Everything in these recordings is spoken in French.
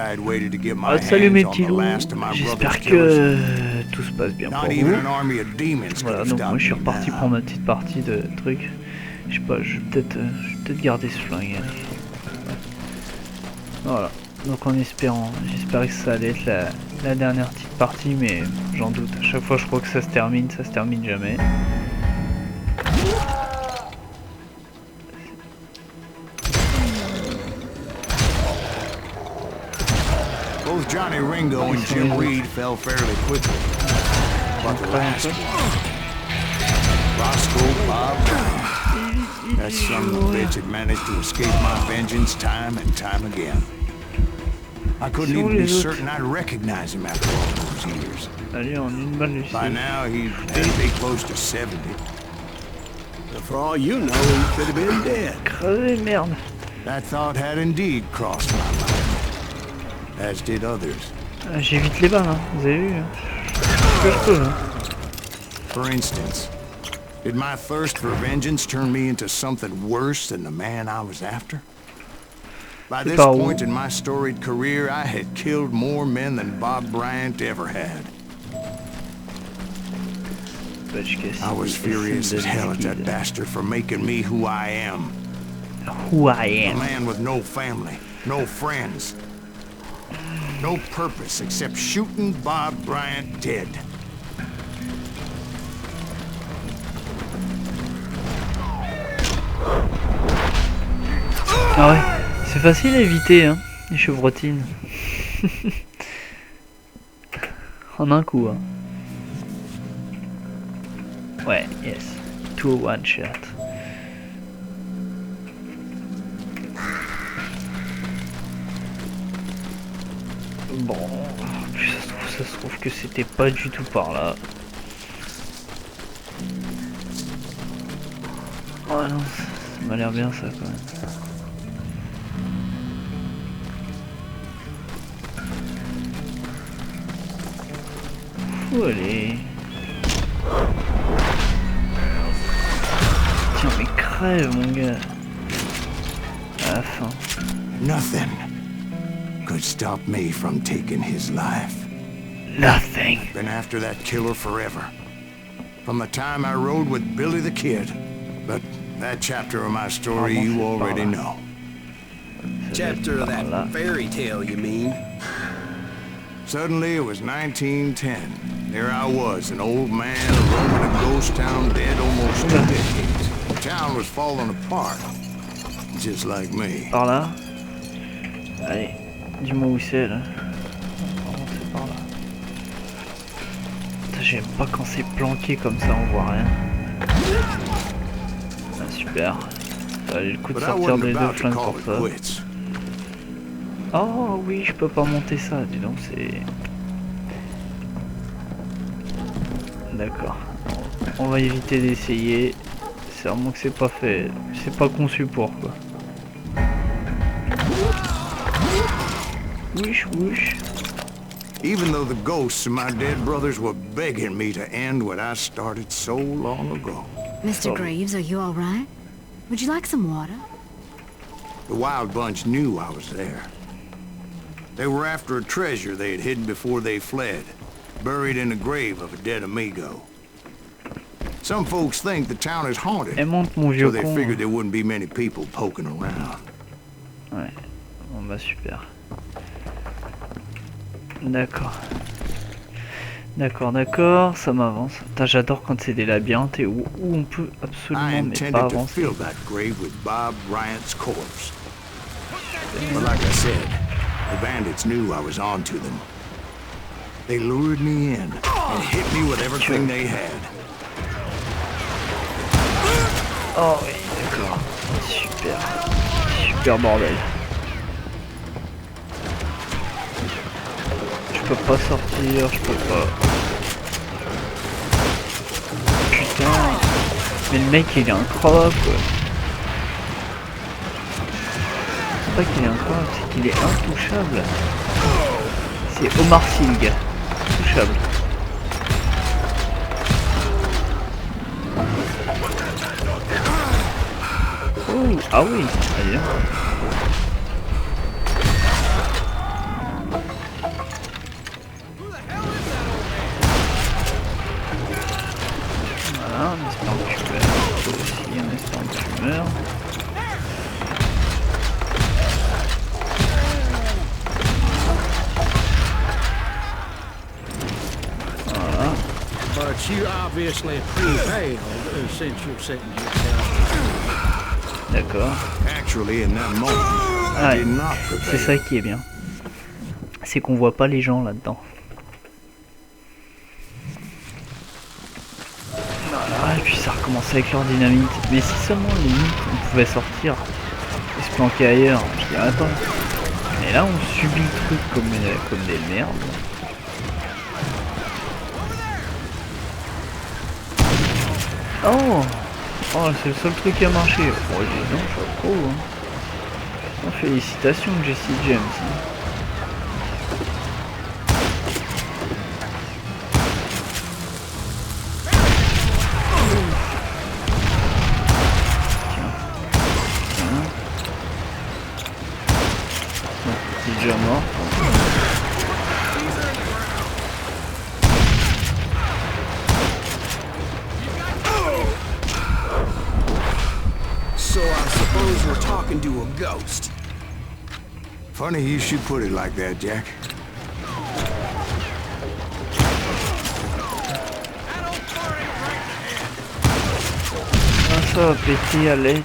Ah, salut mes petits loups, j'espère que tout se passe bien pour vous. Voilà, donc moi je suis reparti pour ma petite partie de trucs. Je sais pas, je vais peut-être garder ce flingue. Allez. Voilà, donc en espérant, j'espérais que ça allait être la dernière petite partie, mais j'en doute. À chaque fois je crois que ça se termine jamais. Both Johnny Ringo and Jim Reed fell fairly quickly. But the last one, Roscoe Bob Brown, that son of a bitch had managed to escape my vengeance time and time again. I couldn't even be certain I'd recognize him after all those years. By now, he'd be close to 70. But for all you know, he could have been dead. Crevé, merde. That thought had indeed crossed my mind. As did others. J'évite les balles, hein. Vous avez vu, je peux, hein. For instance, did my thirst for vengeance turn me into something worse than the man I was after? By this point in my storied career, I had killed more men than Bob Bryant ever had. I was furious as hell at that bastard for making me who I am. Who I am. A man with no family, no friends. No purpose except shooting Bob Bryant dead. Ah ouais, c'est facile à éviter, hein, les chevrotines. En un coup, hein. Ouais, yes. 2-1 shot. Bon, ça se trouve que c'était pas du tout par là. Oh non, ça m'a l'air bien ça quand même. Faut aller. Tiens mais crève mon gars. À la fin. Nothing could stop me from taking his life. Nothing. Been after that killer forever. From the time I rode with Billy the Kid. But that chapter of my story you already know. Chapter of that fairy tale, you mean? Suddenly it was 1910. There I was, an old man roaming a ghost town dead almost 2 decades. The town was falling apart. Just like me. Par là. Allez. Dis-moi où c'est là. C'est par là. J'aime pas quand c'est planqué comme ça, on voit rien. Ah, super. Ça valait le coup de sortir les deux flingues pour ça. Oh oui, je peux pas monter ça, dis donc c'est... D'accord. On va éviter d'essayer. C'est vraiment que c'est pas fait. C'est pas conçu pour quoi. Whoosh, whoosh. Even though the ghosts of my dead brothers were begging me to end what I started so long ago. Mr. Graves, are you all right? Would you like some water? The Wild Bunch knew I was there. They were after a treasure they had hidden before they fled, buried in the grave of a dead amigo. Some folks think the town is haunted, so they figured there wouldn't be many people poking around. Ouais, bon bah super. D'accord. D'accord, ça m'avance. J'adore quand c'est des labyrinthes et où on peut absolument mais pas avancer. But like I said, the bandits knew I was on to them. They lured me in and hit me with everything they had. Oh oui, d'accord. Super bordel. Je peux pas sortir, je peux pas. Putain. Mais le mec il est incroyable quoi. C'est pas qu'il est incroyable, c'est qu'il est intouchable. C'est Omar Sy le gars. Intouchable. Oh, ah oui, allez. you obviously prevailed since you're sitting here. D'accord. Actually, in that moment, I Ouais, did not c'est ça prevail. qui est bien. C'est qu'on voit pas les gens là-dedans. Voilà, et puis ça recommence avec leur dynamite. Mais si seulement limite on pouvait sortir et se planquer ailleurs, je dirais pas. Mais là on subit le truc comme des merdes. Oh, oh c'est le seul truc qui a marché. Oh dis donc, chapeau. Hein. Oh, félicitations Jesse James. C'est déjà mort. So I suppose we're talking to a ghost. Funny you should put it like that, Jack. Ah, ça va péter à l'aide.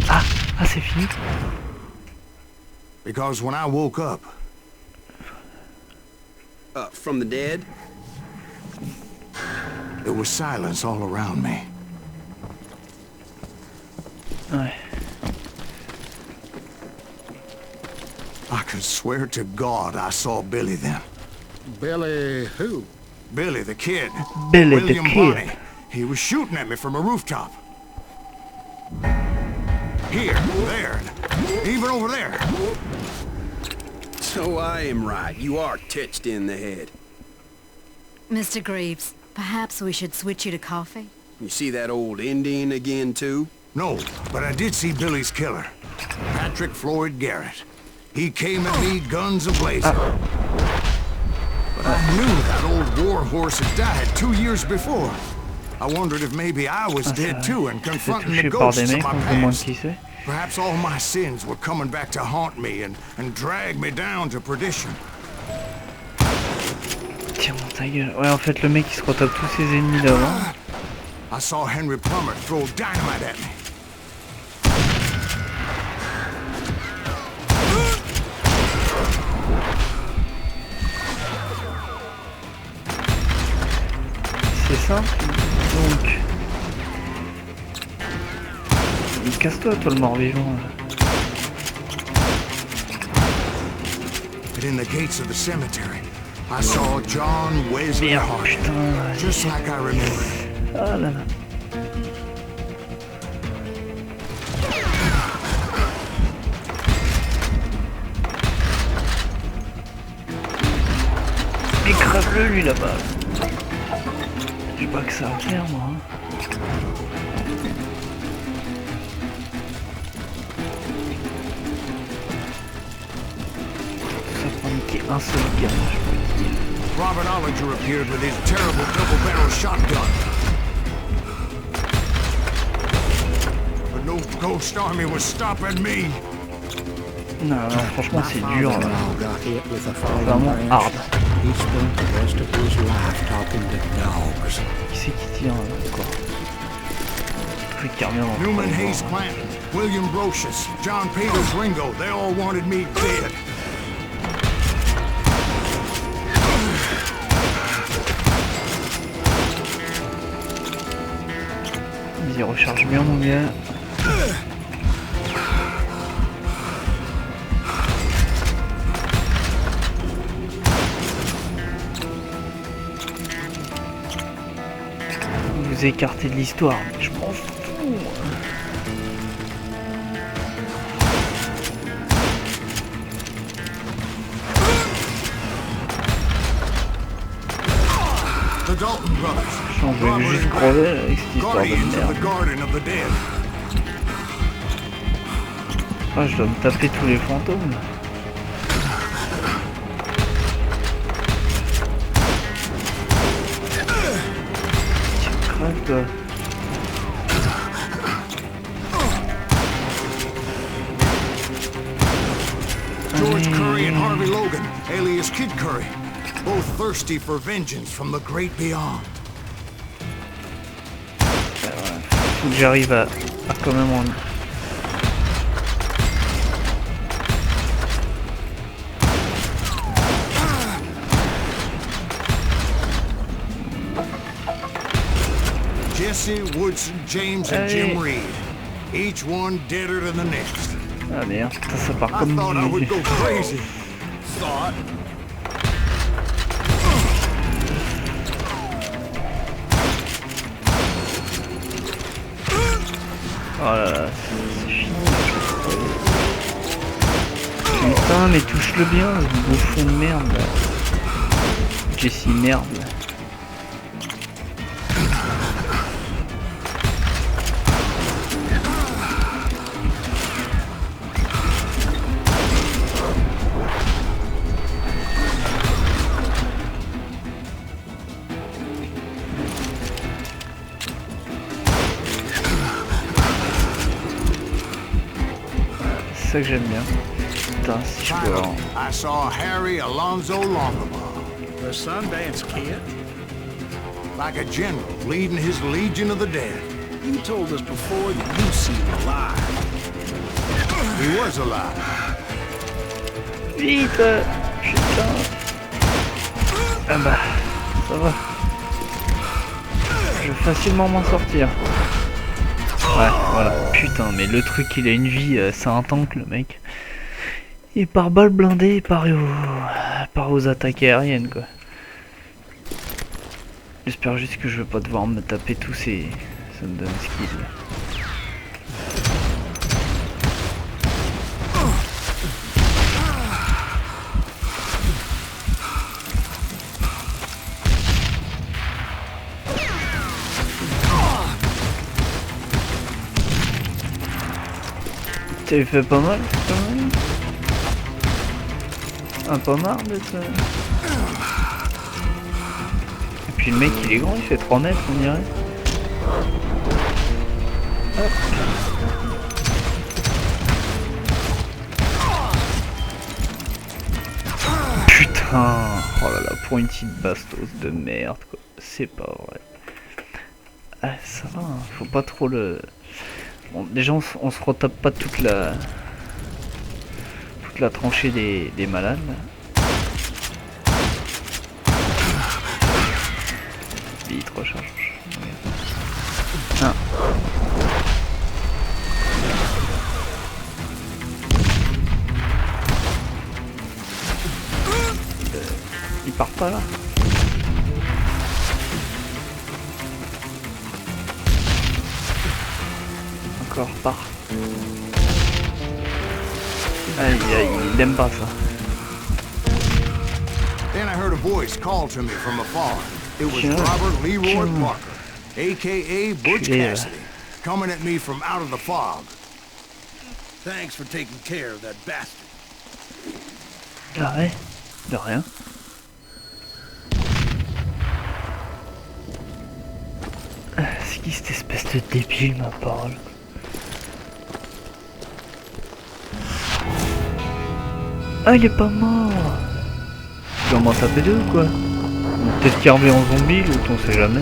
Ah, c'est fini. Because when I woke up, From the dead? there was silence all around me. Ouais. I could swear to God I saw Billy then. Billy who? Billy the kid. Billy the William Kid. Bonney. He was shooting at me from a rooftop. Here, there, even over there. So I am right. You are touched in the head. Mr. Greaves, perhaps we should switch you to coffee? You see that old Indian again, too? No, but I did see Billy's killer, Patrick Floyd Garrett. He came at me guns a-blazing. But I knew that old war horse had died 2 years before. I wondered if maybe I was dead too and C'est confronting the touché par des ghosts of mecs, my on se demande past. qui c'est. Perhaps all my sins were coming back to haunt me and drag me down to perdition. Tiens, mon ta gueule. Ouais, en fait, le mec il se retape tous ses ennemis d'avant. I saw Henry Plummer throw dynamite at me. C'est simple. Donc. Casse-toi, toi, le mort-vivant. But in the gates of the cemetery, I saw John Wesley Merde, Hart, putain. just like I remembered. Ah là là. Écrase-le, lui, là-bas. J'ai pas que ça à faire, moi. Hein. Ça prend niquer un seul gars, je peux te dire. Robert Ollinger appeared with his terrible double-barrel shotgun. But no ghost army was stopping me. Non, non, franchement, c'est dur. Là. Vraiment hard. Qui c'est qui tire encore? Truc qui revient dans Newman le Hayes Clanton, William Brocious, John Peters Ringo, they all wanted me dead. Vas-y, recharge bien, mon gars. Vous écartez de l'histoire, mais je m'en fous. The Dalton brothers. On veut juste crever avec cette histoire de Guardians of merde. the Garden of the Dead. Ah, je dois me taper tous les fantômes. Tiens, crève toi. George Curry and Harvey Logan, alias Kid Curry, both thirsty for vengeance from the great beyond. Faut que j'arrive à quand même en... Jesse, Woodson, James, and Jim Reed. Each one deader than the next. Ah merde, ça part I comme thought I would du... go crazy. Thought. Oh là là, c'est fini. Putain, mais touche-le bien, le bouffon de merde là. Jesse merde là. C'est ça que j'aime bien. Putain, si je peux avoir... I saw Harry Alonzo Longabaugh. The Sundance Kid? Like a general leading his legion of the dead. You told us before that you seen him alive. He was alive. Vite! Putain! Ah bah, ça va. Je vais facilement m'en sortir. Ouais, voilà. Putain, mais le truc, il a une vie, c'est un tank, le mec. Et par balle blindée, il part aux attaques aériennes, quoi. J'espère juste que je vais pas devoir me taper tous ces Sundance Kids. T'avais fait pas mal quand même. Un pas marre d'être... Et puis le mec il est grand, il fait 3 mètres on dirait. Hop. Putain. Oh là là, pour une petite bastos de merde quoi. C'est pas vrai. Ah ça va, hein. Faut pas trop le... Bon, déjà on se retape pas toute la tranchée des malades là. Vite recharge. Ah. Il part pas là. Encore part. Aïe aïe, il aime pas ça. Then I heard a voice call to me from afar. It was Robert Leroy Parker, a.k.a. Butch Cassidy, coming at me from out of the fog. Thanks for taking care of that bastard. Ah ouais, de rien. C'est qui cette espèce de débile, ma parole? Ah, il est pas mort. Tu vas m'en taper deux ou quoi? Peut-être qu'il revient en zombie, l'autre on sait jamais.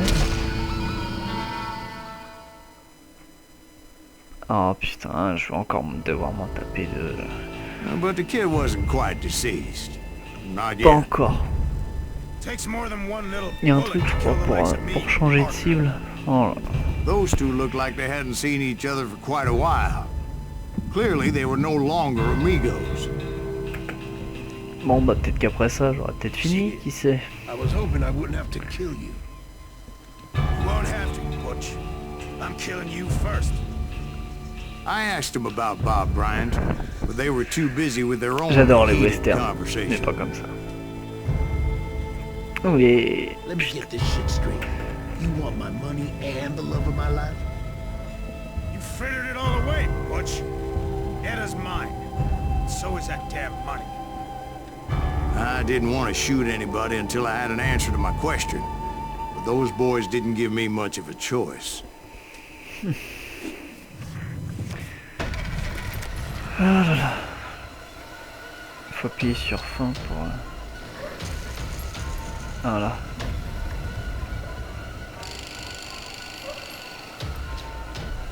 Oh putain, je vais encore devoir m'en taper deux. But the kid wasn't quite deceased. Not Pas yet. encore. Il y a un truc je crois pour changer de cible. Oh là. Those two looked like they hadn't seen each other for quite a while. Clearly they were no longer amigos. Bon bah peut-être qu'après ça j'aurais peut-être fini, qui sait. I was hoping I wouldn't have to kill you. You won't have to, Butch. I'm killing you first. I asked them about Bob Bryant, but they were too busy with their own J'adore les heated westerns, mais conversation. pas comme ça. Oui. Let me get this shit straight. You want my money and the love of my life? You frittered it all away, Butch. Edda's mine. So is that damn money. I didn't want to shoot anybody until I had an answer to my question, but those boys didn't give me much of a choice. Ah là là. Faut appuyer sur fin pour... Voilà.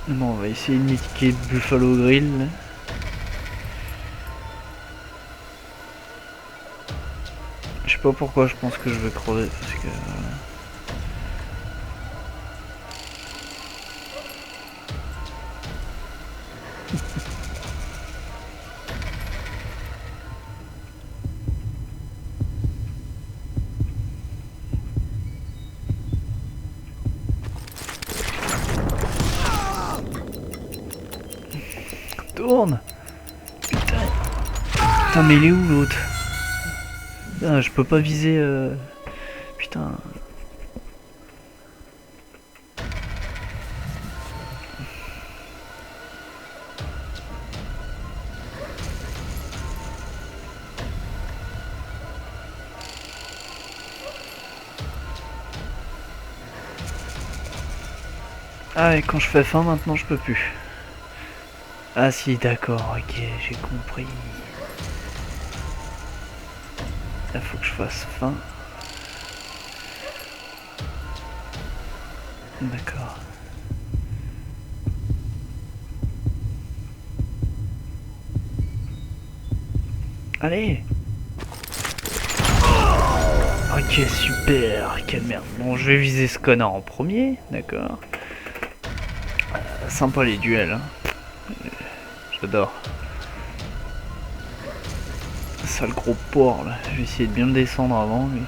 Bon, on va essayer de niquer le Buffalo Grill. Là. Je sais pas pourquoi je pense que je vais crever parce que... Tourne. Putain mais il est où l'autre? Putain, je peux pas viser putain. Ah et quand je fais faim maintenant je peux plus. Ah si d'accord, ok, j'ai compris. Il faut que je fasse faim. D'accord. Allez. Ok super, quelle merde. Bon je vais viser ce connard en premier, d'accord. Sympa les duels, hein. J'adore. Sale gros porc là. Je vais essayer de bien le descendre avant lui.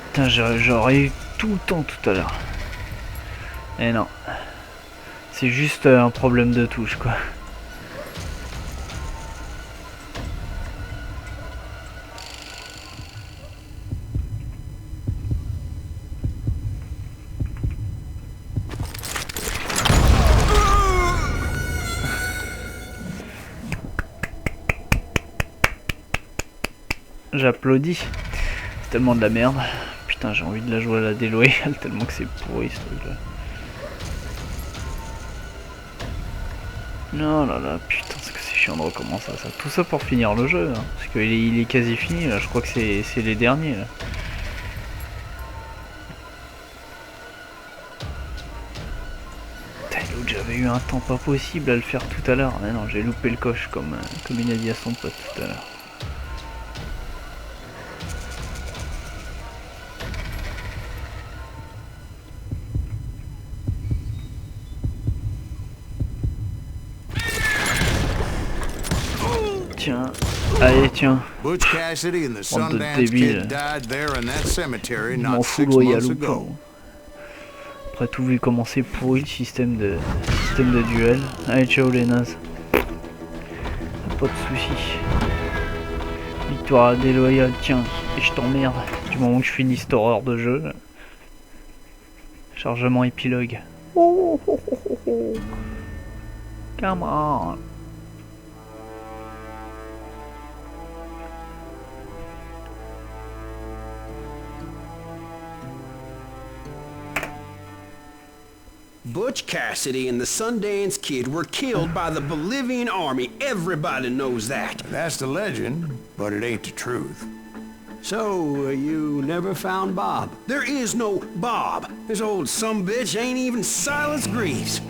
Putain j'aurais eu tout le temps tout à l'heure. Et non. C'est juste un problème de touche quoi. J'applaudis. C'est tellement de la merde. Putain, j'ai envie de la jouer à la déloyale tellement que c'est pourri ce truc là. Non là là, putain, c'est que c'est chiant de recommencer ça. Tout ça pour finir le jeu, hein, parce qu'il est quasi fini là. Je crois que c'est les derniers là. Putain, l'autre, j'avais eu un temps pas possible à le faire tout à l'heure. Mais non, j'ai loupé le coche comme il a dit à son pote tout à l'heure. Tiens, allez tiens. Butch Cassidy and the Bande de Sundance débiles. Kid died there in that cemetery Je m'en not fous 6 loyal months ou pas. ago. Après tout vu comment c'est pourri le système de duel. Allez ciao les nazes. Pas de soucis. Victoire déloyale, tiens, et je t'emmerde. Du moment que je finis cette horreur de jeu. Là. Chargement épilogue. Oh, oh, oh, oh, oh. Come on. Butch Cassidy and the Sundance Kid were killed by the Bolivian army. Everybody knows that. That's the legend, but it ain't the truth. So, you never found Bob? There is no Bob. This old sumbitch ain't even Silas Greaves.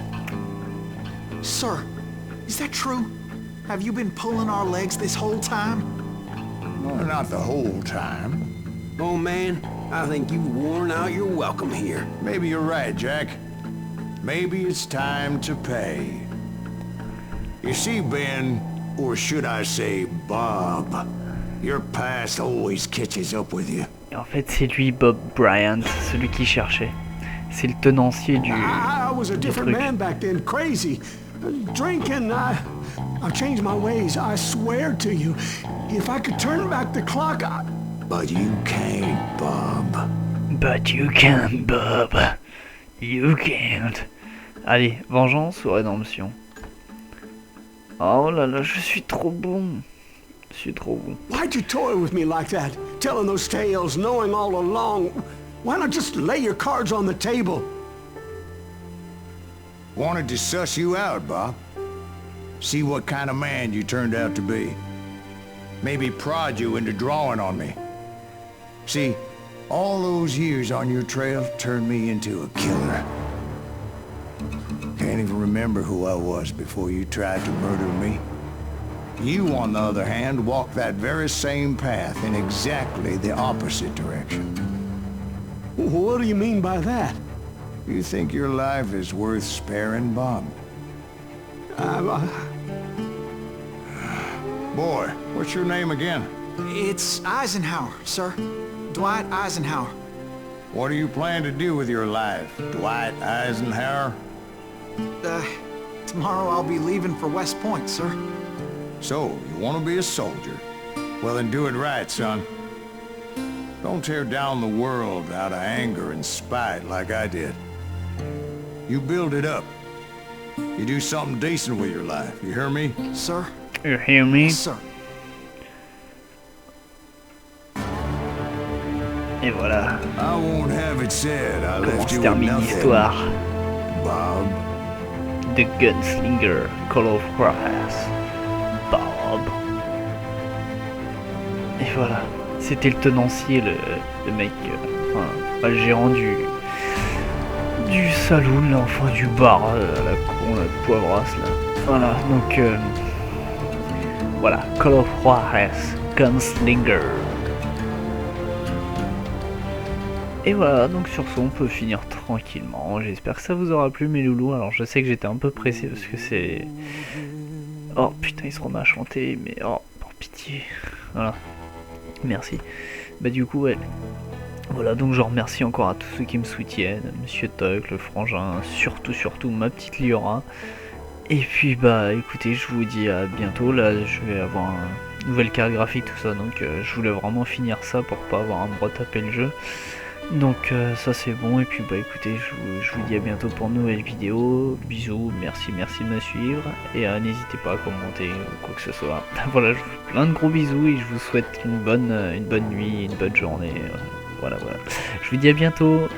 Sir, is that true? Have you been pulling our legs this whole time? Well, not the whole time. Oh man, I think you've worn out your welcome here. Maybe you're right, Jack. Maybe it's time to pay. You see, Ben, or should I say Bob, your past always catches up with you. Et en fait, c'est lui, Bob Bryant, celui qui cherchait. C'est le tenancier du I was a different truc. man back then, crazy. Drinking, I've changed my ways, I swear to you. If I could turn back the clock, But you can't, Bob. But you can, Bob. You can't. Allez, vengeance ou rédemption? Oh là là, je suis trop bon. Je suis trop bon. Why'd you toy with me like that? Telling those tales, knowing all along. Why not just lay your cards on the table? Wanted to suss you out, Bob. See what kind of man you turned out to be. Maybe prod you into drawing on me. See, All those years on your trail turned me into a killer. Can't even remember who I was before you tried to murder me. You, on the other hand, walked that very same path in exactly the opposite direction. What do you mean by that? You think your life is worth sparing, Bob? Boy, what's your name again? It's Eisenhower, sir. Dwight Eisenhower. What do you plan to do with your life, Dwight Eisenhower? Tomorrow I'll be leaving for West Point, sir. So, you want to be a soldier? Well, then do it right, son. Don't tear down the world out of anger and spite like I did. You build it up. You do something decent with your life, you hear me? Sir? You hear me? Yes, sir. Et voilà. I won't have it said I Comment left se you with termine nothing, l'histoire Bob. de Gunslinger, Call of Juarez, Bob. Et voilà. C'était le tenancier, le mec, enfin, le gérant du saloon, là, enfin du bar, la con, la poivrasse, là. Voilà, donc, voilà, Call of Juarez, Gunslinger. Et voilà, donc sur ce on peut finir tranquillement. J'espère que ça vous aura plu mes loulous. Alors je sais que j'étais un peu pressé parce que c'est... Oh putain, il se remet à chanter, mais oh, par pitié. Voilà, merci. Bah du coup, ouais. Voilà, donc je remercie encore à tous ceux qui me soutiennent. Monsieur Tuck, le frangin, surtout ma petite Liora. Et puis bah écoutez, je vous dis à bientôt. Là je vais avoir une nouvelle carte graphique, tout ça. Donc je voulais vraiment finir ça pour pas avoir à me retaper le jeu. Donc ça c'est bon, et puis bah écoutez, je vous dis à bientôt pour une nouvelle vidéo. Bisous, merci de me suivre, et n'hésitez pas à commenter ou quoi que ce soit. Voilà, je vous fais plein de gros bisous et je vous souhaite une bonne nuit, une bonne journée. Voilà. Je vous dis à bientôt.